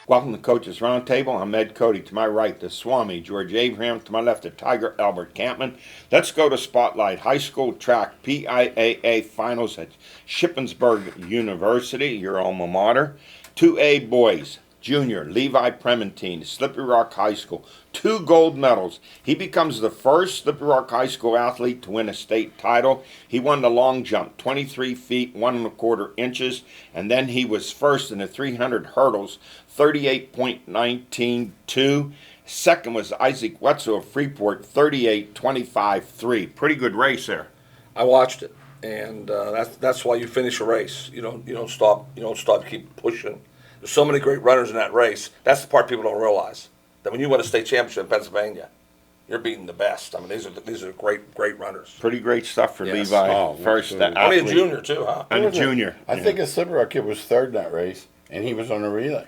Welcome to Coach's Roundtable. I'm Ed Cody. To my right, the Swami, George Abraham. To my left, the Tiger, Albert Campman. Let's go to Spotlight High School Track PIAA Finals at Shippensburg University, your alma mater. 2A Boys, Junior, Levi Prementine, Slippery Rock High School. 2 gold medals. He becomes the first Slippery Rock High School athlete to win a state title. He won the long jump, 23 feet, 1 1/4 inches, and then he was first in the 300 hurdles, 38.192. Second was Isaac Wetzel of Freeport, 38.25.3. Pretty good race there. I watched it, and that's why you finish a race. You don't stop. You don't stop. You keep pushing. There's so many great runners in that race. That's the part people don't realize. That when you win a state championship in Pennsylvania, you're beating the best. I mean, these are great runners. Pretty great stuff for Yes. Levi. Oh, First absolutely. Only a athlete. junior too, huh? And a junior. I think a Slippery Rock kid was third in that race, and he was on the relay.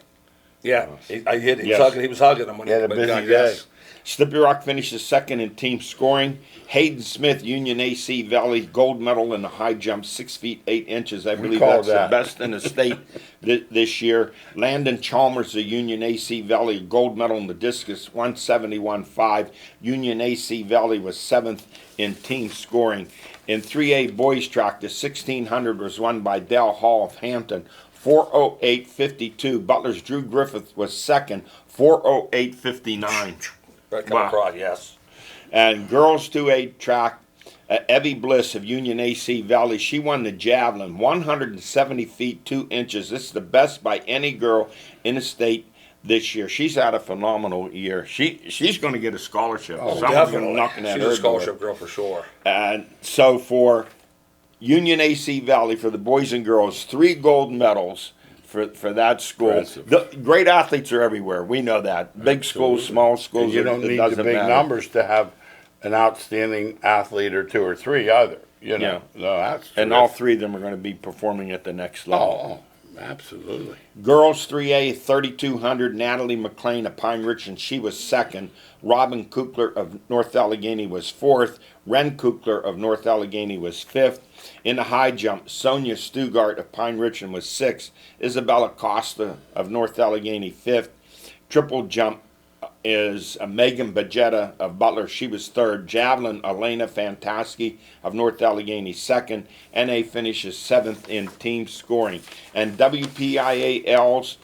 Yeah, I hit. He Yes. was hugging him when He had a but busy yeah, day. yes. Slippery Rock finishes second in team scoring. Hayden Smith, Union AC Valley, gold medal in the high jump, 6 feet 8 inches. I believe call that's that. the best in the state this year. Landon Chalmers, the Union AC Valley, gold medal in the discus, 171.5. Union AC Valley was 7th in team scoring. In 3A boys track, the 1600 was won by Dale Hall of Hampton, 4:08.52. Butler's Drew Griffith was second, 4:08.59. Right, come Wow. across, yes. And girls 2A track, Evie Bliss of Union AC Valley, she won the javelin, 170 feet 2 inches. This is the best by any girl in the state this year. She's had a phenomenal year. She's going to get a scholarship. Oh, Someone's definitely. going to knock at She's her a scholarship door. girl for sure. And so for Union AC Valley, for the boys and girls, 3 gold medals for that school. Impressive. The great athletes are everywhere. We know that. Big schools, small schools. And you don't it need doesn't the big matter. numbers to have an outstanding athlete or 2 or 3 either. You know, no, that's And all terrific. 3 of them are going to be performing at the next level. Oh, absolutely. Girls 3A, 3,200, Natalie McLean of Pine Ridge, and she was second. Robin Kukler of North Allegheny was fourth. Ren Kukler of North Allegheny was fifth. In the high jump, Sonia Stugart of Pine Ridge was sixth. Isabella Costa of North Allegheny fifth. Triple jump is Megan Bajetta of Butler. She was third. Javelin, Elena Fantaski of North Allegheny second. NA finishes seventh in team scoring. And WPIAL's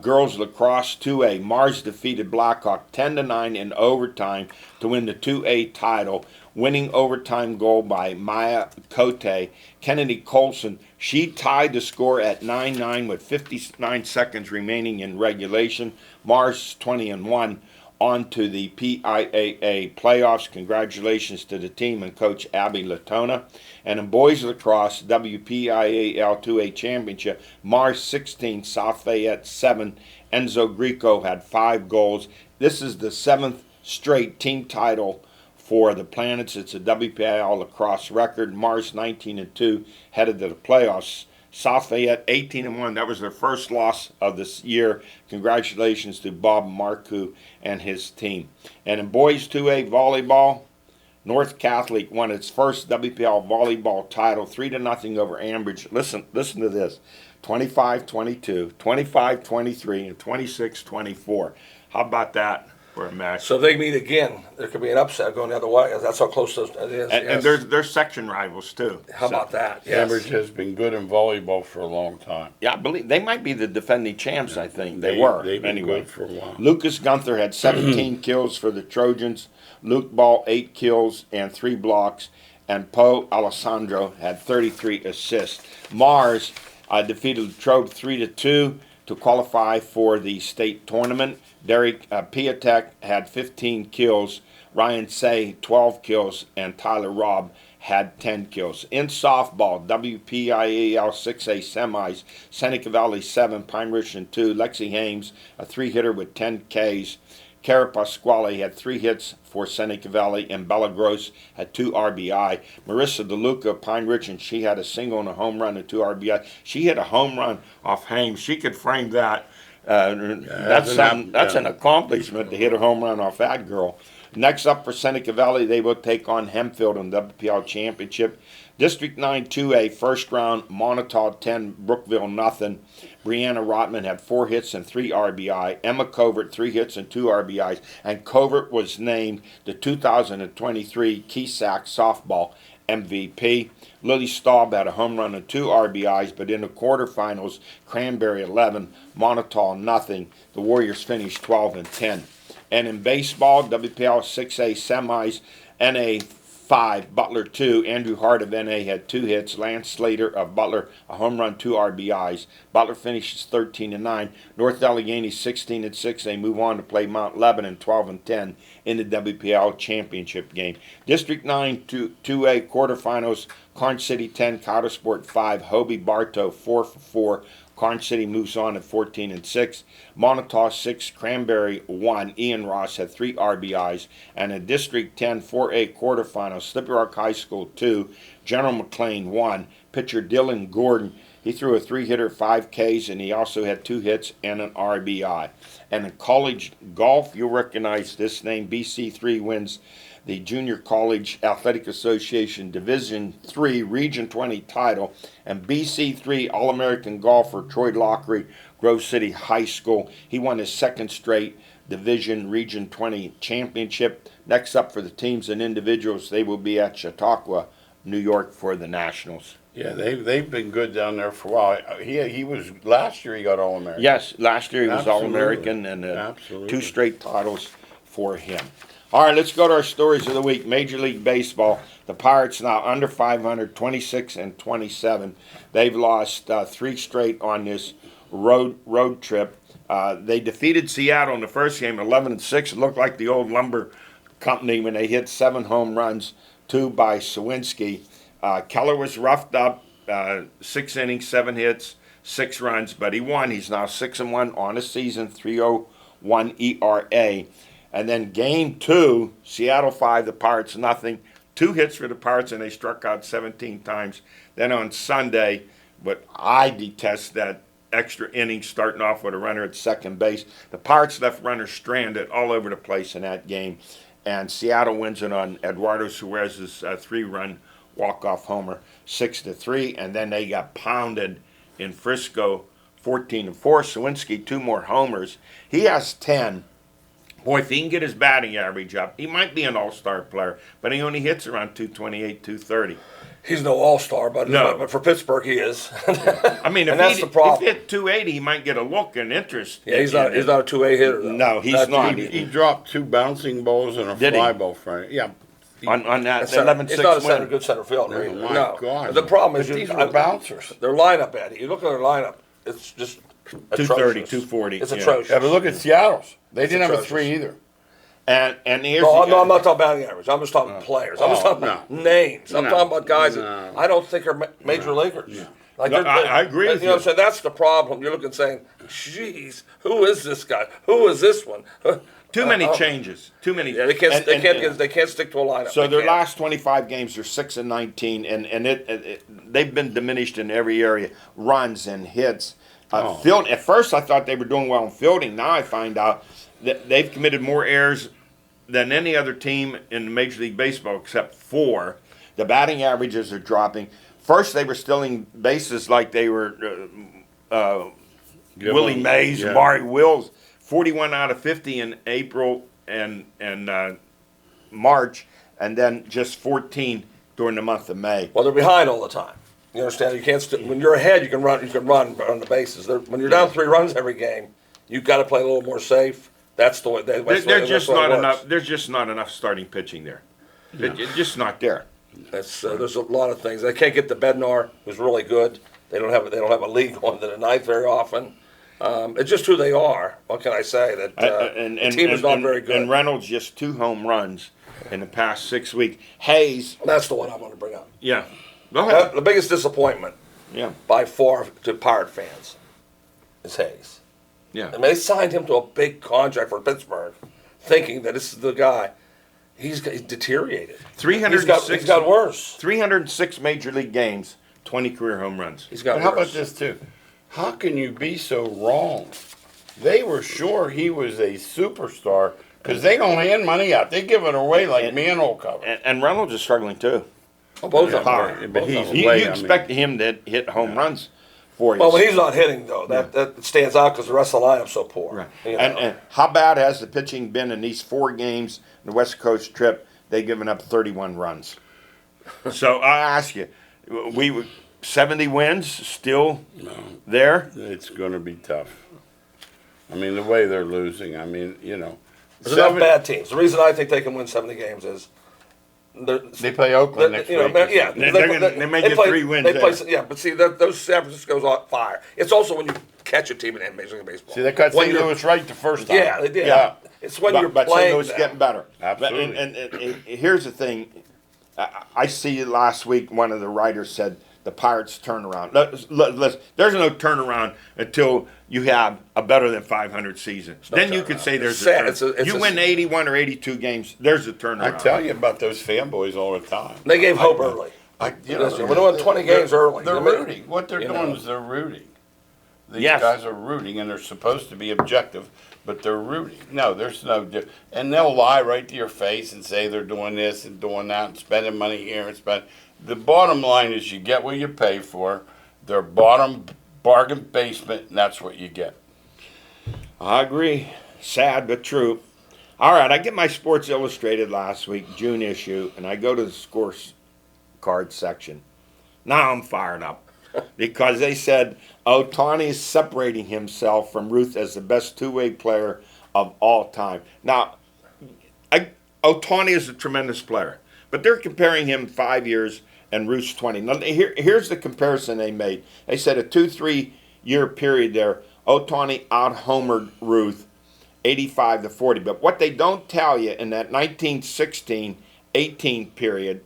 girls lacrosse 2A, Mars defeated Blackhawk 10-9 in overtime to win the 2A title. Winning overtime goal by Maya Cote. Kennedy Colson, she tied the score at 9-9 with 59 seconds remaining in regulation. Mars 20-1 on to the PIAA playoffs. Congratulations to the team and Coach Abby Latona. And in boys lacrosse, WPIAL 2A championship, Mars 16, South Fayette 7. Enzo Greco had 5 goals. This is the 7th straight team title for the Planets. It's a WPIAL lacrosse record. Mars 19-2 headed to the playoffs. South Fayette 18-1. That was their first loss of this year. Congratulations to Bob Marcoux and his team. And in boys 2A volleyball, North Catholic won its first WPIAL volleyball title, 3-0 over Ambridge. Listen to this: 25-22, 25-23, and 26-24. How about that for a match? So if they meet again, there could be an upset going the other way. That's how close it is. And yes. they're section rivals too. How about that? Yes. Cambridge has been good in volleyball for a long time. Yeah, I believe they might be the defending champs. I think they They've were been anyway. good for a while. Lucas Gunther had 17 kills for the Trojans. Luke Ball 8 kills and 3 blocks, and Poe Alessandro had 33 assists. Mars defeated Latrobe 3-2 to qualify for the state tournament. Derek Piatek had 15 kills, Ryan Say 12 kills, and Tyler Robb had 10 kills. In softball, WPIAL 6A semis, Seneca Valley 7, Pine Ridge 2, Lexi Hames, a 3-hitter with 10 Ks. Cara Pasquale had 3 hits for Seneca Valley, and Bella Gross had 2 RBI. Marissa DeLuca of Pine Ridge, and she had a single and a home run and 2 RBI. She hit a home run off Hames. She could frame that. That's an accomplishment to hit a home run off that girl. Next up for Seneca Valley, they will take on Hempfield in the WPL Championship. District 9 2A, first round, Montauk 10, Brookville nothing. Brianna Rotman had 4 hits and 3 RBI. Emma Covert, 3 hits and 2 RBIs. And Covert was named the 2023 Keesack Softball MVP. Lily Staub had a home run and 2 RBIs, but in the quarterfinals, Cranberry 11, Montauk nothing. The Warriors finished 12-10. And in baseball, WPL 6A semis, NA 5, Butler 2. Andrew Hart of NA had 2 hits. Lance Slater of Butler, a home run, 2 RBIs. Butler finishes 13-9. North Allegheny 16-6. They move on to play Mount Lebanon 12-10 in the WPL championship game. District 9 2A quarterfinals, Carn City 10, Cottasport 5, Hobie Bartow 4-4. Carn City moves on at 14-6. Montauk 6, Cranberry 1. Ian Ross had 3 RBIs. And in District 10 4A quarterfinals, Slippery Rock High School 2, General McLean 1. Pitcher Dylan Gordon, he threw a 3-hitter, 5 Ks, and he also had 2 hits and an RBI. And in college golf, you'll recognize this name. BC3 wins the Junior College Athletic Association Division III Region 20 title, and BC3 All-American golfer Troy Lockery, Grove City High School. He won his 2nd straight Division Region 20 championship. Next up for the teams and individuals, they will be at Chautauqua, New York for the Nationals. Yeah, they've been good down there for a while. He was last year. He got All-American. Yes, last year he was Absolutely. All-American, and Absolutely. 2 straight titles for him. All right, let's go to our stories of the week. Major League Baseball. The Pirates now under 500, 26-27. They've lost 3 straight on this road trip. They defeated Seattle in the first game, 11-6. It looked like the old lumber company when they hit 7 home runs, 2 by Sawinski. Keller was roughed up, 6 innings, 7 hits, 6 runs, but he won. He's now 6-1 on the season, 3.01 ERA. And then game 2, Seattle 5, the Pirates nothing. 2 hits for the Pirates, and they struck out 17 times. Then on Sunday, but I detest that extra inning starting off with a runner at second base. The Pirates left runners stranded all over the place in that game. And Seattle wins it on Eduardo Suarez's 3-run walk-off homer, 6-3. And then they got pounded in Frisco, 14-4. Sawinski, 2 more homers. He has 10. Boy, if he can get his batting average up, he might be an all-star player, but he only hits around 228, 230. He's no all-star, but for Pittsburgh he is. I mean, if that's the problem. If he hit 280, he might get a look and interest. Yeah, he's not a 2A hitter, though. No, he's not. He dropped 2 bouncing balls and a fly ball front. Yeah. On that 11-6 It's not a win. good center fielder either. my No. God. The problem is But these were bouncers. Their lineup, Eddie. You look at their lineup, it's just 230, atrocious. 240. It's yeah. atrocious. Yeah, but look at Seattle's. They didn't have a atrocious. 3 either. And here's No, I'm not talking batting average. I'm just talking players. I'm just talking about names. I'm talking about guys that I don't think are major leaguers. Like No, I agree with you. Know what I'm saying? That's the problem. You're looking saying, "Geez, who is this guy? Who is this one?" Too many changes. Too many. Yeah, they can't. They can't stick to a lineup. So They their can't. last 25 games are 6-19, and they've been diminished in every area, runs and hits. Field. At first, I thought they were doing well in fielding. Now I find out that they've committed more errors than any other team in Major League Baseball except 4. The batting averages are dropping. First, they were stealing bases like they were Willie Mays, Maury Wills. 41 out of 50 in April and March, and then just 14 during the month of May. Well, they're behind all the time. You understand? You can't. When you're ahead, you can run. You can run on the bases. When you're down 3 runs every game, you've got to play a little more safe. That's the way. There's just not enough. There's just not enough starting pitching there. It's just not there. There's a lot of things. They can't get the Bednar, who's really good. They don't have a league going to the ninth very often. It's just who they are. What can I say? That the team is not very good. And Reynolds just 2 home runs in the past 6 weeks. Hayes. That's the one I want to bring up. Yeah. Go ahead. The biggest disappointment, by far, to Pirate fans, is Hayes. Yeah. And they signed him to a big contract for Pittsburgh, thinking that this is the guy. He's deteriorated. 306. He's got worse. 306 major league games, 20 career home runs. He's got But how worse. about this too? How can you be so wrong? They were sure he was a superstar Because they don't hand money out. They give it away like manhole cover. And Reynolds is struggling too. Well, both Yeah, of them. power. are. but Both he's of them. You way, I expect mean, him to hit home runs for you. Well, when he's not hitting, though, that stands out because the rest of the lineup's so poor. Right. You know? And how bad has the pitching been in these 4 games, the West Coast trip? They've given up 31 runs. So I ask you, 70 wins still there? it's going to be tough. I mean, the way they're losing, I mean, you know. There's enough bad teams. The reason I think they can win 70 games is They play Oakland next week. Yeah, They may get 3 wins there. Yeah, but see, those San Francisco's on fire. It's also when you catch a team in Major League Baseball. See, they cut When St. you're- Louis right the first time. Yeah, they did. Yeah. It's when you're But St. playing Louis is them. getting better. Absolutely. And here's the thing. I see last week one of the writers said the Pirates turnaround. Listen, there's no turnaround until you have a better than 500 season. Then you can say there's a turnaround. You win 81 or 82 games, there's a turnaround. I tell you about those fanboys all the time. They gave hope early. Listen, when they won 20 games early. They're I mean, rooting. What they're you doing know. is they're rooting. These Yes. guys are rooting, and they're supposed to be objective, but they're rooting. No, there's no, and they'll lie right to your face and say they're doing this and doing that and spending money here and spend. The bottom line is you get what you pay for. Their bottom bargain basement, and that's what you get. I agree. Sad but true. All right, I get my Sports Illustrated last week, June issue, and I go to the scorecard section. Now I'm fired up because they said Ohtani is separating himself from Ruth as the best two-way player of all time. Now, Ohtani is a tremendous player, but they're comparing him 5 years and Ruth's 20. Now, here's the comparison they made. They said a 2-3 year period there, Ohtani out-homered Ruth 85-40. But what they don't tell you in that 1916-18 period,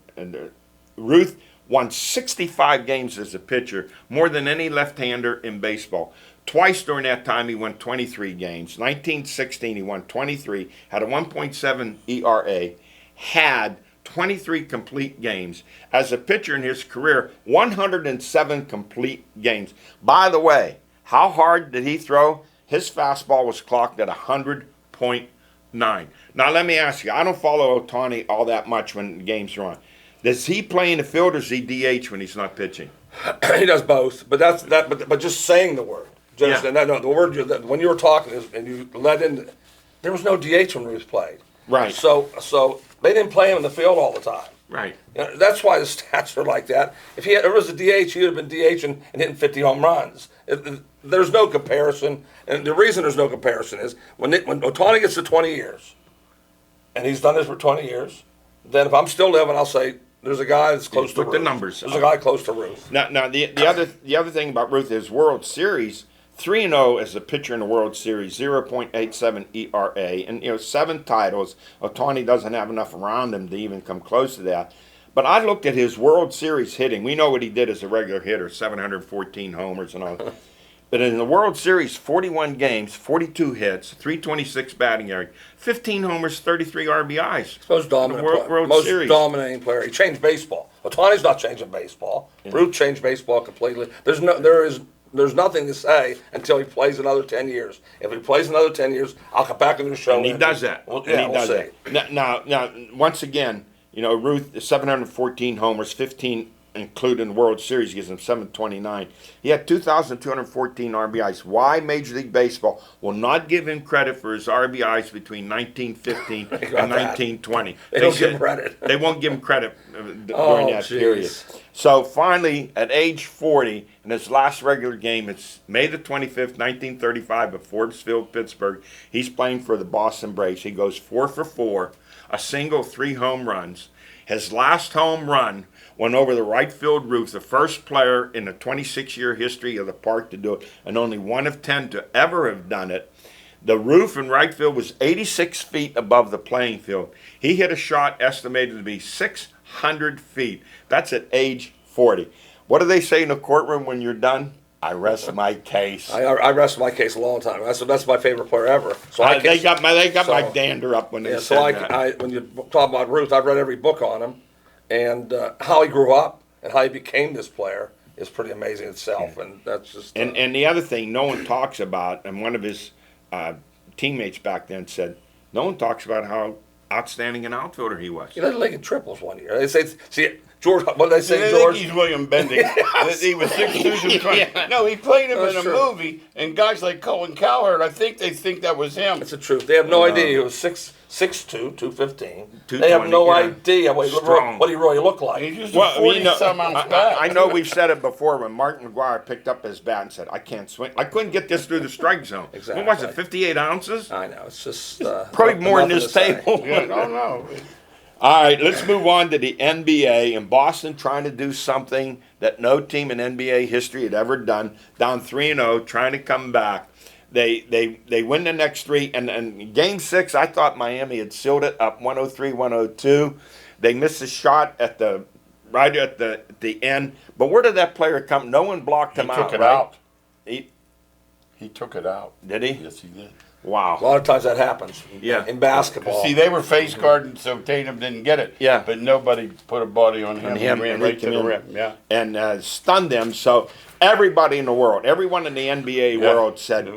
Ruth won 65 games as a pitcher, more than any left-hander in baseball. Twice during that time, he won 23 games. 1916, he won 23, had a 1.7 ERA, had 23 complete games. As a pitcher in his career, 107 complete games. By the way, how hard did he throw? His fastball was clocked at 100.9. Now, let me ask you, I don't follow Ohtani all that much when games are on. Does he play in the field or does he DH when he's not pitching? He does both, but that's that. But just saying the word, just Yeah. no, the word when you were talking and you led in, there was no DH when Ruth played. Right. So they didn't play him in the field all the time. Right. You know, that's why the stats are like that. If he was a DH, he would have been DHing and hitting 50 home runs. There's no comparison, and the reason there's no comparison is when Ohtani gets to 20 years, and he's done this for 20 years, then if I'm still living, I'll say there's a guy that's close to Put Ruth. the numbers There's up. a guy close to Ruth. Now the other thing about Ruth is World Series 3-0 as a pitcher in the World Series, 0.87 ERA, and 7 titles. Ohtani doesn't have enough around him to even come close to that. But I looked at his World Series hitting. We know what he did as a regular hitter, 714 homers and all. But in the World Series, 41 games, 42 hits, 326 batting average, 15 homers, 33 RBIs. Most dominant player. World Most Series. dominating player. He changed baseball. Ohtani's not changing baseball. Ruth changed baseball completely. There's nothing to say until he plays another 10 years. If he plays another 10 years, I'll come back into the show. And he does that. We'll that. see. Now, once again, Ruth, 714 homers, 15 including the World Series, gives him 729. He had 2,214 RBIs. Why Major League Baseball will not give him credit for his RBIs between 1915 and 1920? They don't give him credit. They won't give him credit during that period. So finally, at age 40, in his last regular game, it's May the 25th, 1935, at Forbes Field, Pittsburgh. He's playing for the Boston Braves. He goes 4 for 4, a single, 3 home runs. His last home run went over the right field roof, the first player in the 26-year history of the park to do it, and only one of 10 to ever have done it. The roof in right field was 86 feet above the playing field. He hit a shot estimated to be 600 feet. That's at age 40. What do they say in the courtroom when you're done? I rest my case. I rest my case a long time. That's my favorite player ever. So they got my dander up when they said that. When you talk about Ruth, I've read every book on him, and how he grew up and how he became this player is pretty amazing itself. And that's just and the other thing no one talks about, and one of his teammates back then said, No one talks about how outstanding an outfielder he was. He led the league in triples one year. They say, see, George, what did they say, I George? think he's William Bendix. He was 6'2", 220. No, he played him That's in a true. movie, and guys like Colin Cowherd, I think they think that was him. That's the truth. They have no idea he was 6'2", 215. They have 220, no yeah. idea what Strong. he really looked like. He's just a Well, 40-some ounce bat. I know we've said it before when Mark McGuire picked up his bat and said, I can't swing. I couldn't get this through the strike zone. Exactly. What was it, 58 ounces? I know. It's just Probably more than nothing this to say. table. Yeah, no. All right, let's move on to the NBA. And Boston trying to do something that no team in NBA history had ever done. Down 3-0, trying to come back. They win the next three. And Game 6, I thought Miami had sealed it up 103-102. They missed a shot right at the end. But where did that player come? No one blocked him He out, took it right? out. He, He took it out. did he? Yes, he did. A Wow. lot of times that happens. Yeah. In basketball. See, they were face guarding, so Tatum didn't get it. Yeah. But nobody put a body on him. On He him, ran and right he to came the in. rim. Yeah. And stunned them. So everybody in the world, everyone in the NBA Yeah. world said,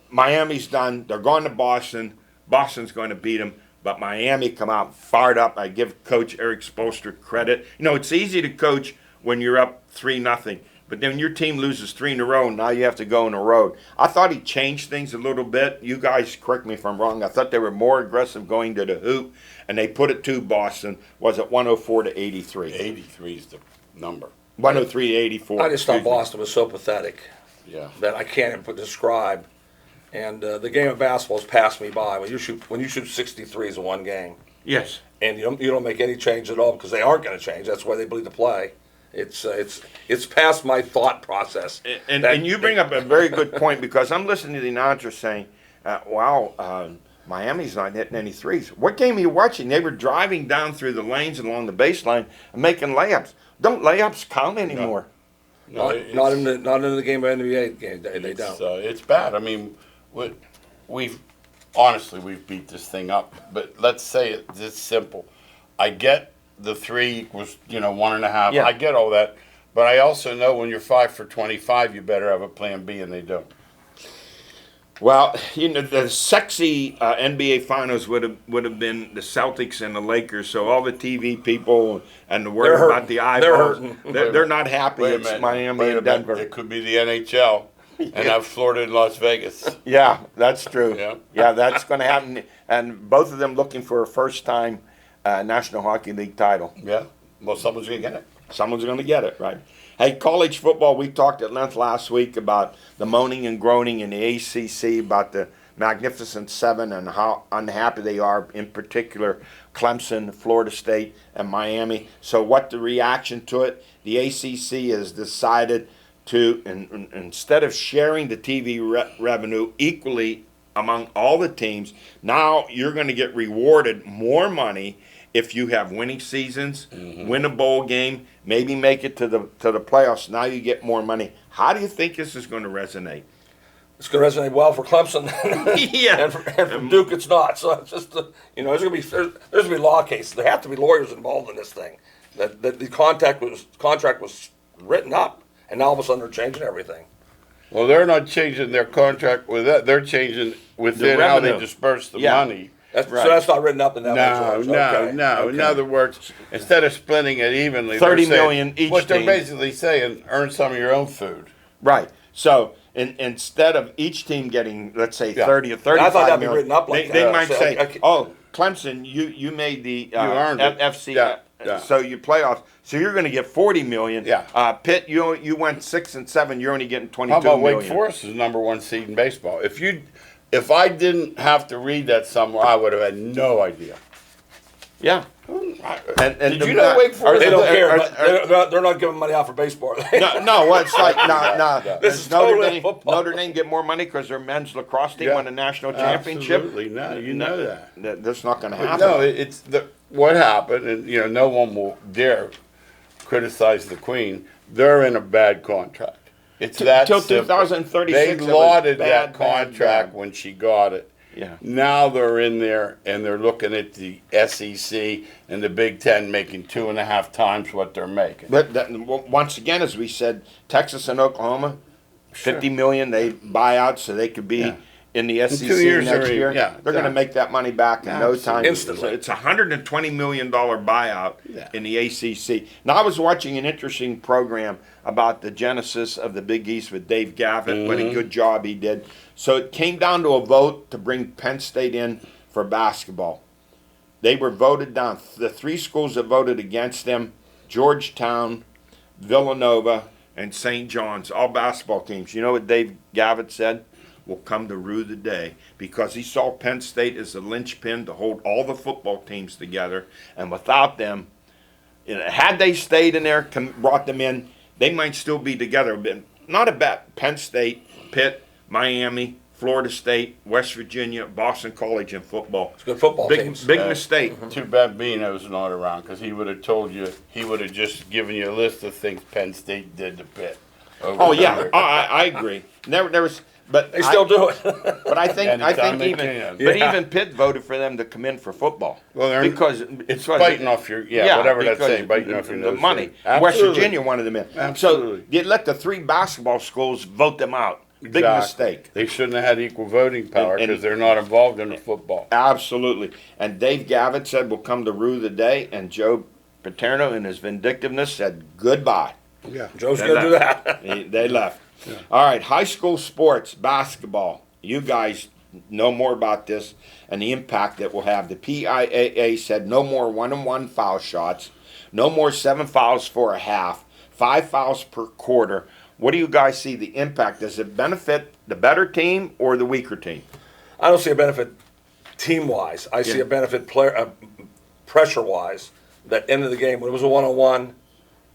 Miami's done. They're going to Boston. Boston's going to beat them. But Miami come out fired up. I give Coach Eric Spoelstra credit. You know, it's easy to coach when you're up 3-0. But then your team loses 3 in a row, and now you have to go on the road. I thought he changed things a little bit. You guys correct me if I'm wrong. I thought they were more aggressive going to the hoop, and they put it to Boston. Was it 104-83? 83 is the number. 103-84. I just thought Excuse me. Boston was so pathetic Yeah. that I can't even describe. And the game of basketball has passed me by. When you shoot 63s in one game, Yes. and you don't make any change at all because they aren't going to change. That's why they believe to play. It's past my thought process. And you bring up a very good point because I'm listening to the announcer saying, Miami's not hitting any threes. What game are you watching? They were driving down through the lanes and along the baseline and making layups. Don't layups count anymore? No, Not in the game of NBA game. They don't. It's bad. I mean, we've beat this thing up. But let's say it's this simple. I get the 3 equals 1.5. Yeah. I get all that, but I also know when you're 5 for 25, you better have a plan B, and they don't. Well, the sexy NBA Finals would have been the Celtics and the Lakers. So all the TV people and the word They're about the eyeballs, they're not happy. Wait a It's minute. Miami Wait a and minute. Denver. It could be the NHL and have Florida and Las Vegas. Yeah, that's true. Yeah. Yeah, that's going to happen. And both of them looking for a first-time National Hockey League title. Yeah. Well, someone's gonna get it. Someone's going to get it, right? Hey, college football, we talked at length last week about the moaning and groaning in the ACC, about the Magnificent Seven and how unhappy they are, in particular Clemson, Florida State, and Miami. So what the reaction to it? The ACC has decided to, instead of sharing the TV revenue equally among all the teams, now you're going to get rewarded more money if you have winning seasons, win a bowl game, maybe make it to the playoffs. Now you get more money. How do you think this is going to resonate? It's going to resonate well for Clemson. Yeah. and for Duke, it's not. So it's just there's going to be law cases. There have to be lawyers involved in this thing. That the contract was written up, and now all of a sudden they're changing everything. Well, they're not changing their contract with that. They're changing within how they revenue. disperse the Yeah. money. So Right. that's not written up in that way, George. No. Okay. In other words, instead of splitting it evenly, 30 they're saying- million each What team. they're basically saying, earn some of your own food. Right. So instead of each team getting, let's say, Yeah. 30 or 35 I thought that'd be million, written up like they that. might So, say, okay. oh, Clemson, you made the earned it. FC, Yeah. so you playoffs, so you're going to get 40 million. Yeah. Pitt, you went 6 and 7, you're only getting 22 How about million. Wake Forest is number 1 seed in baseball? If I didn't have to read that somewhere, I would have had no idea. Yeah. And Did the- you know Wake Forest? They don't Are- care. are- But they're not giving money out for baseball. No, well, it's like, no. This is Notre totally Dame, football. Notre Dame get more money because their men's lacrosse team Yeah. won a national championship. Absolutely, no, you know that. That's not going to happen. No, it's what happened, and no one will dare criticize the Queen. They're in a bad contract. It's that till simple. 2036, They it was lauded bad, that contract bad. when she got it. Yeah. Now they're in there and they're looking at the SEC and the Big Ten making 2.5 times what they're making. But once again, as we said, Texas and Oklahoma, 50 million they buy out so they could be Yeah. in the SEC 2 years next already, year, yeah, they're going to make that money back in no time. Instantly. It's a $120 million buyout Yeah. in the ACC. Now, I was watching an interesting program about the genesis of the Big East with Dave Gavitt. What a good job he did. So it came down to a vote to bring Penn State in for basketball. They were voted down. The three schools that voted against them, Georgetown, Villanova, and St. John's, all basketball teams. You know what Dave Gavitt said? Will come to rue the day, because he saw Penn State as the linchpin to hold all the football teams together, and without them, had they stayed in there, brought them in, they might still be together. But not about Penn State, Pitt, Miami, Florida State, West Virginia, Boston College in football. It's good football Big teams. mistake. Too bad Bino's not around, because he would have told you, he would have just given you a list of things Penn State did to Pitt. Oh yeah, I agree. There was. But They still do it. But I think Anytime they even can. even Pitt voted for them to come in for football. Well, because it's biting off your whatever that's saying, biting off your the nose. money. Absolutely. West Virginia wanted them in. Absolutely. So you let the three basketball schools vote them out. Big Exactly. mistake. They shouldn't have had equal voting power And- because they're not involved in the football. Absolutely. And Dave Gavitt said we'll come to rue the day, and Joe Paterno in his vindictiveness said goodbye. Yeah. Joe's They going to do left. that. They left. All right, high school sports, basketball. You guys know more about this and the impact it will have. The PIAA said no more 1-on-1 foul shots, no more 7 fouls for a half, 5 fouls per quarter. What do you guys see the impact? Does it benefit the better team or the weaker team? I don't see a benefit team-wise. I see Yeah. a benefit pressure-wise. That end of the game, when it was a one-on-one,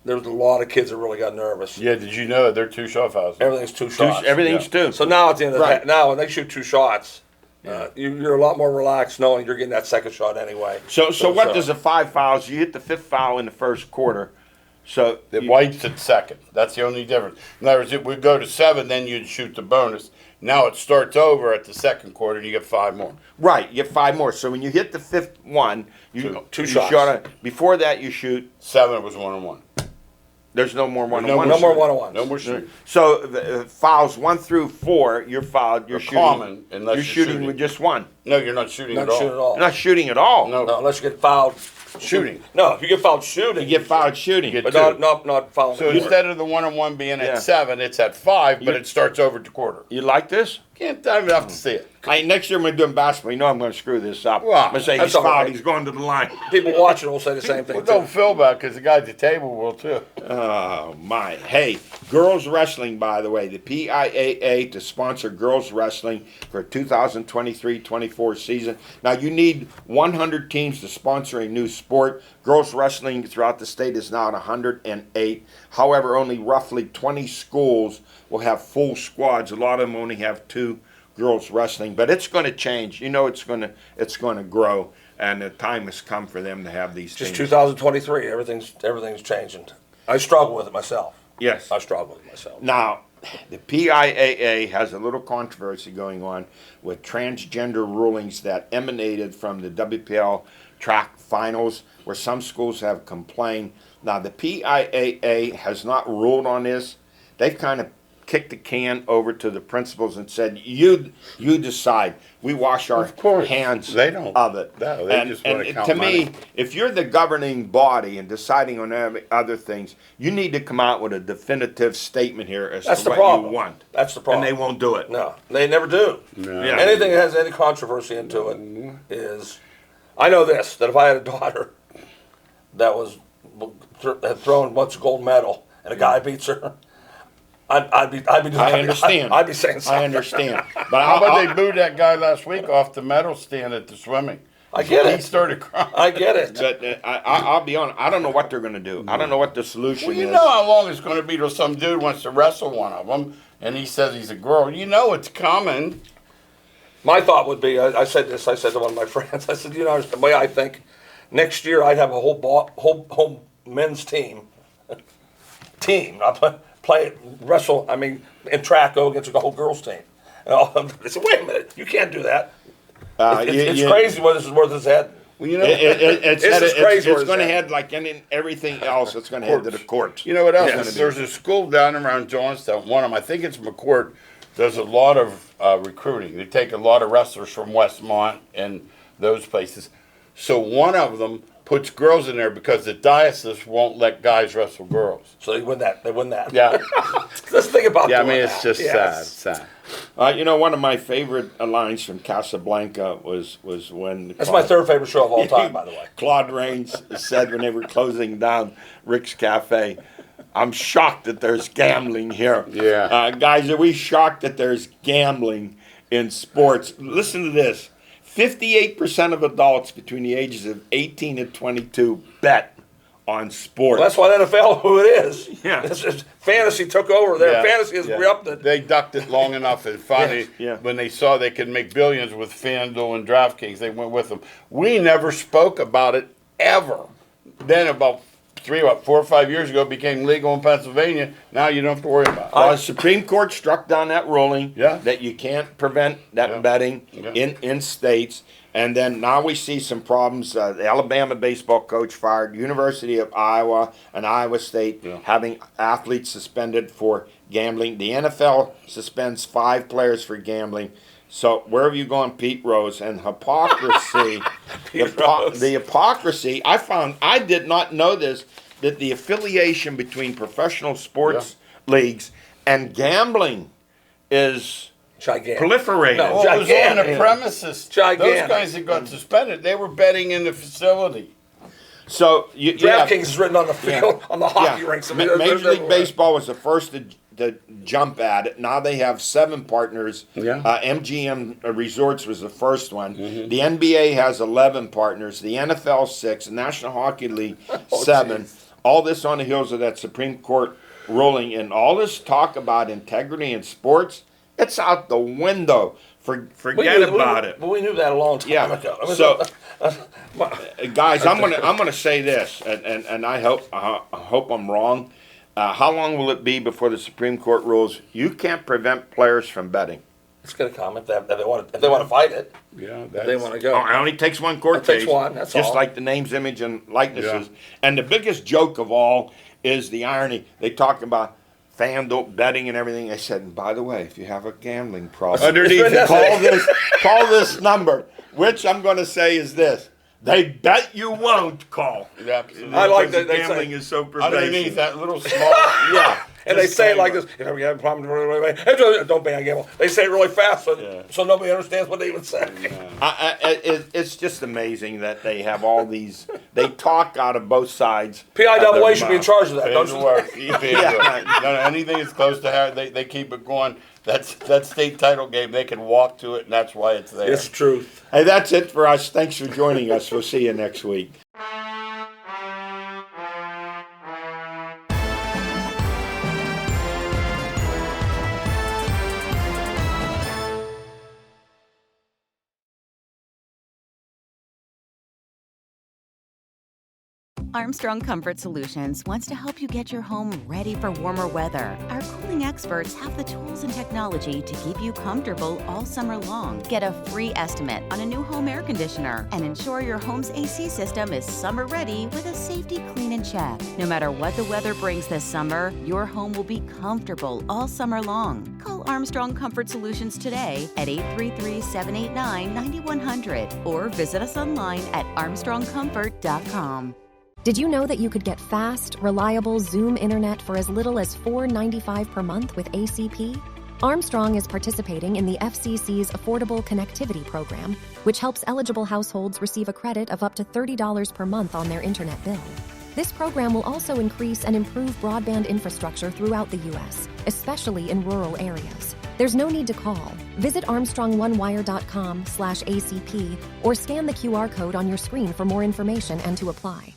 there was a lot of kids that really got nervous. Yeah, did you know they're 2 shot fouls? Everything's two shots. Everything's two. So now at the end of Right. now when they shoot 2 shots, you're a lot more relaxed knowing you're getting that second shot anyway. So what does the 5 fouls? You hit the 5th foul in the first quarter. So It wipes at second. That's the only difference. In other words, if we go to 7, then you'd shoot the bonus. Now it starts over at the second quarter, and you get 5 more. right, you get 5 more. So when you hit the 5th one, Two you shots. Before that, you shoot. 7 was 1-on-1. There's no more No one-on-one. No more one-on-ones. No more shooting. So fouls 1 through 4, you're fouled. You're shooting. common, unless you're you're shooting shooting. with just 1. No, you're not shooting Not at all. shoot at all. You're not shooting at all. No. No, unless you get fouled Shooting. No, if you get fouled shooting, You get fouled shooting. You get but two. not fouling. So instead of the 1-on-1 being Yeah. at 7, it's at 5, but You- it starts over to quarter. You like this? Can't even have to see it. Next year when we're doing basketball, you know I'm going to screw this up. Well, I'm going to say that's he's all fouled. right. He's going to the line. People watching will say the same thing Well, too. don't feel bad because the guy at the table will too. Oh, my. Hey, girls wrestling, by the way. The PIAA to sponsor girls wrestling for 2023-24 season. Now, you need 100 teams to sponsor a new sport. Girls wrestling throughout the state is now at 108. However, only roughly 20 schools will have full squads. A lot of them only have 2 girls wrestling. But it's going to change. You know it's going to grow. And the time has come for them to have these Just teams. 2023, everything's changing. I struggle with it myself. Yes. I struggle with it myself. Now, the PIAA has a little controversy going on with transgender rulings that emanated from the WPL track finals, where some schools have complained. Now, the PIAA has not ruled on this. They've kind of kicked the can over to the principals and said, "You decide. We wash our Of course. hands They don't. of it." No, they just wanna and count to me, money. if you're the governing body and deciding on other things, you need to come out with a definitive statement here as That's to the what problem. you want. That's the problem. And they won't do it. No, they never do. No. Yeah. Anything that has any controversy into it is. I know this, that if I had a daughter that had thrown a bunch of gold medal and a guy beats her, I'd be I understand. I'd be saying something. I understand. But How about I'll- they booed that guy last week off the medal stand at the swimming? I get He it. started crying. I get it. But I'll be honest. I don't know what they're going to do. I don't know what the solution Well, you is. know how long it's going to be till some dude wants to wrestle one of them, and he says he's a girl. You know it's coming. My thought would be, I said this, I said to one of my friends, I said, you know, the way I think, next year I'd have a whole men's team. I wrestle, I mean, in track, go against a whole girls team. And they said, wait a minute, you can't do that. It's crazy where this is heading. Well, you know, This is crazy where It's going to it's head like everything else. It's going to head to the courts. You know what else? Yes. There's a school down around Johnstown, one of them, I think it's McCourt, does a lot of recruiting. They take a lot of wrestlers from Westmont and those places. So one of them puts girls in there because the diocese won't let guys wrestle girls. So they win that. They win that. Yeah. Let's think about Yeah, I doing mean, it's that. just Yes. sad. One of my favorite lines from Casablanca was when That's my third favorite show of all time, by the way. Claude Rains said when they were closing down Rick's Cafe, "I'm shocked that there's gambling here." Yeah. Guys, are we shocked that there's gambling in sports? Listen to this. 58% of adults between the ages of 18 and 22 bet on sports. Well, that's why the NFL who it is. Yeah. It's just fantasy took over there. Yeah, Fantasy has re-upped it. They ducked it long enough, and finally, Yeah. when they saw they could make billions with FanDuel and DraftKings, they went with them. We never spoke about it ever. Then about 4 or 5 years ago, it became legal in Pennsylvania. Now you don't have to worry about it. The Supreme Court struck down that ruling Yeah. that you can't prevent that Yeah. betting Yeah. in states. And then now we see some problems. The Alabama baseball coach fired, University of Iowa and Iowa State Yeah. having athletes suspended for gambling. The NFL suspends 5 players for gambling. So where have you gone, Pete Rose? And hypocrisy, the hypocrisy, I did not know this, that the affiliation between professional sports leagues and gambling is Gigantic. proliferated. No, Well, it was on gigantic. the premises. Gigantic. Those guys that got suspended, they were betting in the facility. So DraftKings is written on the field, on the hockey rinks. I mean, Major there's League everywhere. Baseball was the first to jump at it. Now they have 7 partners. Yeah. MGM Resorts was the first one. Mm-hmm. The NBA has 11 partners. The NFL 6. The National Hockey League 7. geez. All this on the heels of that Supreme Court ruling, and all this talk about integrity in sports, it's out the window. Forget about it. But we knew that a long time Yeah. ago. I mean, So, guys, I'm gonna say this, and I hope I'm wrong. How long will it be before the Supreme Court rules you can't prevent players from betting? it's going to come if they want to fight it. Yeah, If they want to go. Oh, it only takes one court It takes case. one, that's just all. like the names, image, and likenesses. Yeah. And the biggest joke of all is the irony. They talk about FanDuel betting and everything. They said, and by the way, if you have a gambling problem, Underneath it. call this number, which I'm going to say is this. They bet you won't call. Absolutely. I like Because that they gambling say- is so pervasive. Underneath that little small. Yeah. And they say it like Disclaimer. this: if you have a problem, don't bet on gamble. They say it really fast, so nobody understands what they even say. It's just amazing that they have all these. They talk out of both sides. PIAA should be in charge of that, don't you? No, anything that's close to how they keep it going. That's that state title game. They can walk to it, and that's why it's there. It's truth. Hey, that's it for us. Thanks for joining us. We'll see you next week. Armstrong Comfort Solutions wants to help you get your home ready for warmer weather. Our cooling experts have the tools and technology to keep you comfortable all summer long. Get a free estimate on a new home air conditioner and ensure your home's AC system is summer ready with a safety clean and check. No matter what the weather brings this summer, your home will be comfortable all summer long. Call Armstrong Comfort Solutions today at 833-789-9100 or visit us online at armstrongcomfort.com. Did you know that you could get fast, reliable Zoom internet for as little as $4.95 per month with ACP? Armstrong is participating in the FCC's Affordable Connectivity Program, which helps eligible households receive a credit of up to $30 per month on their internet bill. This program will also increase and improve broadband infrastructure throughout the U.S., especially in rural areas. There's no need to call. Visit ArmstrongOneWire.com/ACP or scan the QR code on your screen for more information and to apply.